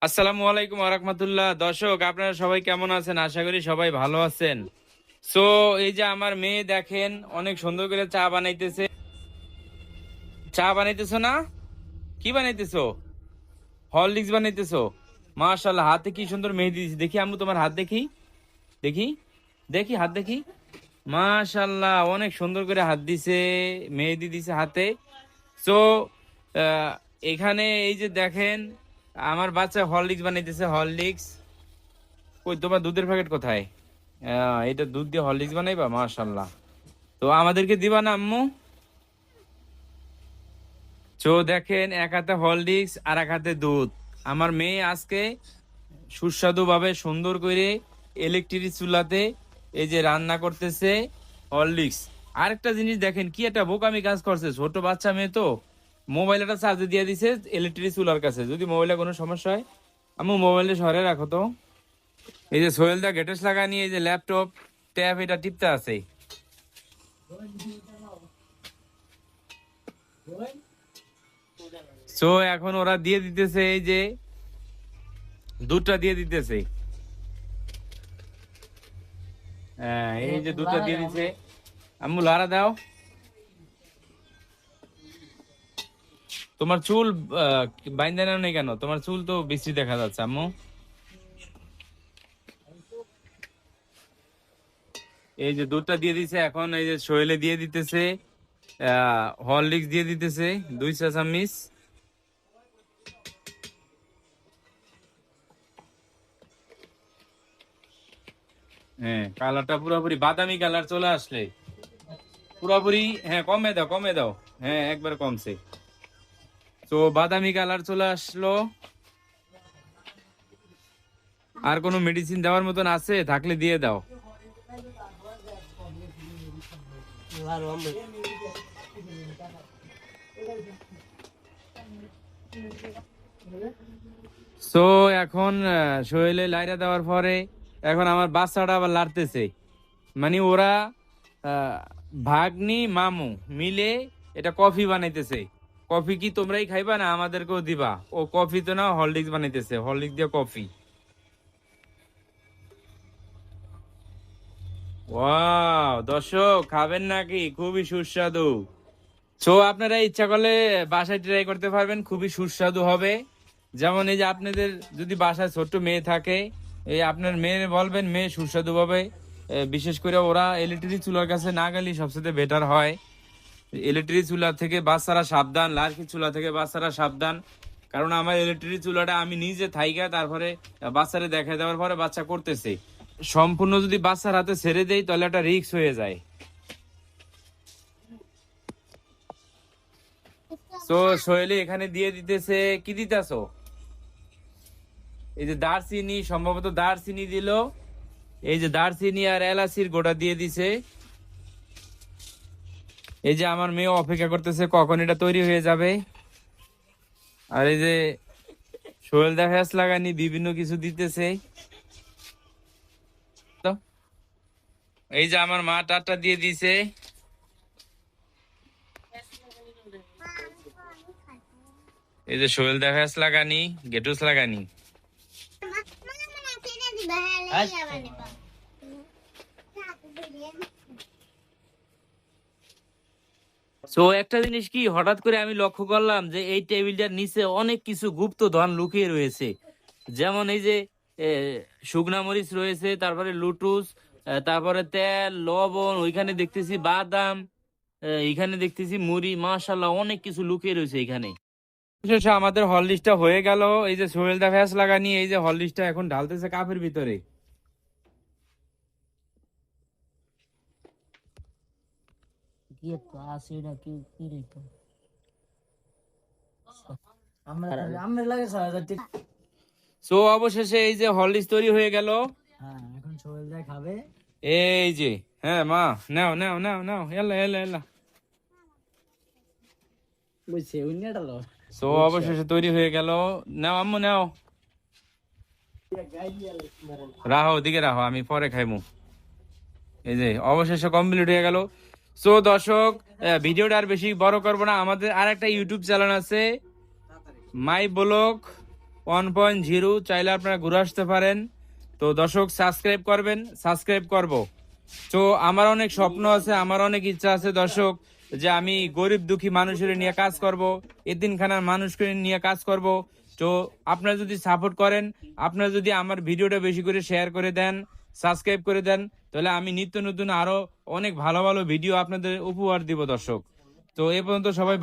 আসসালামু আলাইকুম ওয়া রাহমাতুল্লাহ। দর্শক, আপনারা সবাই কেমন আছেন? আশা করি সবাই ভালো আছেন। সো এই যে আমার মেয়ে দেখেন অনেক সুন্দর করে চা বানাইতেছে। চা বানাইতেছো না? কি বানাইতেছো? হরলিক্স বানাইতেছো? মাশাআল্লাহ, হাতে কি সুন্দর মেহেদি দিয়েছি। দেখি আম্মু তোমার হাত দেখি, দেখি, দেখি হাত দেখি। মাশাআল্লাহ, অনেক সুন্দর করে হাত দিছে, মেহেদি দিছে হাতে। সো এখানে এই যে দেখেন আমার বাচ্চা হরলিক্স বানাইতেছে। হরলিক্স কই, তোমার দুধের প্যাকেট কোথায়? এটা দুধ দিয়ে হরলিক্স বানাইবা? মাশাল্লাহ। তো আমাদেরকে দিবা না আম্মু? চো দেখেন, এক হাতে হরলিক্স আর এক হাতে দুধ। আমার মেয়ে আজকে সুস্বাদু ভাবে সুন্দর করে ইলেকট্রিক চুলাতে এই যে রান্না করতেছে হরলিক্স। আরেকটা জিনিস দেখেন, কি একটা বোকামি কাজ করছে, ছোট বাচ্চা মেয়ে তো মোবাইলটা চার্জে দিয়ে দিছে ইলেকট্রিক চুলার কাছে। যদি মোবাইলে কোনো সমস্যা হয়, আম্মু মোবাইলটা সরে রাখো তো। এই যে সোহেল দা গেটেস লাগা নিয়ে এই যে ল্যাপটপ ট্যাব এটা টিপতে আছে। সো এখন ওরা দিয়ে দিতেছে, এই যে দুধটা দিয়ে দিতেছে। হ্যাঁ, এই যে দুধটা দিয়ে দিছে। আম্মু লারা দাও। তোমার চুল বাইন্দা নাও নেই কেন? তোমার চুল তো বেশি দেখা যাচ্ছে আম্মু। এই যে দুধটা দিয়ে দিছে, এখন এই যে সোহেলে দিয়ে দিতেছে হরলিক্স দিয়ে দিতেছে 2 চা চামচ। হ্যাঁ, কালারটা পুরোপুরি বাদামি কালার চলে আসলে পুরোপুরি। হ্যাঁ, কমে দাও, কমে দাও। হ্যাঁ, একবার কমছে। তো বাদামি কালার চলে আসলো। আর কোনো মেডিসিন দেওয়ার মতন আছে? থাকলে দিয়ে দাও। তো এখন সোহেলে লাইরা দেওয়ার পরে এখন আমার বাচ্চাটা আবার লাড়তেছে। মানে ওরা আহ, ভাগ্নি মামু মিলে এটা কফি বানাইতেছে। কফি কি তোমরাই খাইবা না আমাদেরকেও দিবা? ও কফি তো না, হরলিক্স বানাইতেছে, হরলিক্স দিয়ে কফি। ওয়াও, দর্শক খাবেন নাকি? খুবই সুস্বাদু। সো আপনারা ইচ্ছা করলে বাসায় ট্রাই করতে পারবেন, খুবই সুস্বাদু হবে। যেমন এই যে আপনাদের যদি বাসায় ছোট্ট মেয়ে থাকে, এই আপনার মেয়ে বলবেন, মেয়ে সুস্বাদু ভাবে বিশেষ করে ওরা ইলেকট্রিক চুলার কাছে না গেলে সবচেয়ে বেটার হয়। ইলেকট্রিক চুলা থেকে বাচ্চারা সাবধান, লার্কি চুলা থেকে বাচ্চারা সাবধান। কারণ আমার ইলেকট্রিক চুলাটা আমি নিজে থাইকা তারপরে বাচ্চারে দেখা দেওয়ার পরে বাচ্চা করতেছে। সম্পূর্ণ যদি বাচ্চার হাতে ছেড়ে দেই তাহলে একটা রিস্ক হয়ে যায়। তো সোহেলি এখানে দিয়ে দিতেছে, কি দিতেছো? এই যে দারচিনি, সম্ভবত দারচিনি দিল। এই যে দারচিনি আর এলাচির গোটা দিয়ে দিছে। এই যে আমার মেয়ে অপেক্ষা করতেছে কখন এটা তৈরি হয়ে যাবে। আর এই যে সোহেল দেখা লাগানি বিভিন্ন কিছু দিতেছে। তো এই যে আমার মা টাটা দিয়ে দিছে। এই যে সোহেল দেখা লাগানি, গেটুস লাগানি। তো একটা জিনিস কি হঠাৎ করে আমি লক্ষ্য করলাম যে এই টেবিলটার নিচে অনেক কিছু গুপ্ত ধন লুকিয়ে রয়েছে। যেমন এই যে এ, শুকনা মরিচ রয়েছে, তারপরে লুটুস, তারপরে তেল, লবণ, ওইখানে দেখতেছি বাদাম, এইখানে দেখতেছি মুড়ি। মাশাল্লাহ, অনেক কিছু লুকিয়ে রয়েছে এখানে। শেষে আমাদের হরলিক্সটা হয়ে গেল। এই যে সোহেল দা ফ্যাস লাগানি এই যে হরলিক্সটা এখন ঢালতেছে কাপের ভিতরে। সো অবশেষে এই যে হরলিক্স তৈরি হয়ে গেল। এখন সোহেল ভাই খাবে। এই যে, হ্যাঁ মা, নাও নাও নাও নাও, এলা এলা এলা। বুঝছে উন্নটালো। সো অবশেষে তৈরি হয়ে গেল। নাও আম্মু নাও, রাহো ওদিকে রাহো, আমি পরে খাইমু। এই যে অবশেষে কমপ্লিট হয়ে গেল। সো দর্শক, ভিডিওটা আর বেশি বড় করবো না। আমাদের আর একটা ইউটিউব চ্যানেল আছে, মাই ব্লগ 1.0, চাইলে আপনারা ঘুরে আসতে পারেন। তো দর্শক সাবস্ক্রাইব করবেন, সাবস্ক্রাইব করব। তো আমার অনেক স্বপ্ন আছে, আমার অনেক ইচ্ছা আছে দর্শক, যে আমি গরিব দুঃখী মানুষের নিয়ে কাজ করব, এতিমখানার মানুষকে নিয়ে কাজ করব। তো আপনারা যদি সাপোর্ট করেন, আপনারা যদি আমার ভিডিওটা বেশি করে শেয়ার করে দেন, সাবস্ক্রাইব করে দেন, তাহলে আমি নিত্য নতুন আরো অনেক ভালো ভালো ভিডিও আপনাদের উপহার দিব দর্শক। তো এ পর্যন্ত সবাই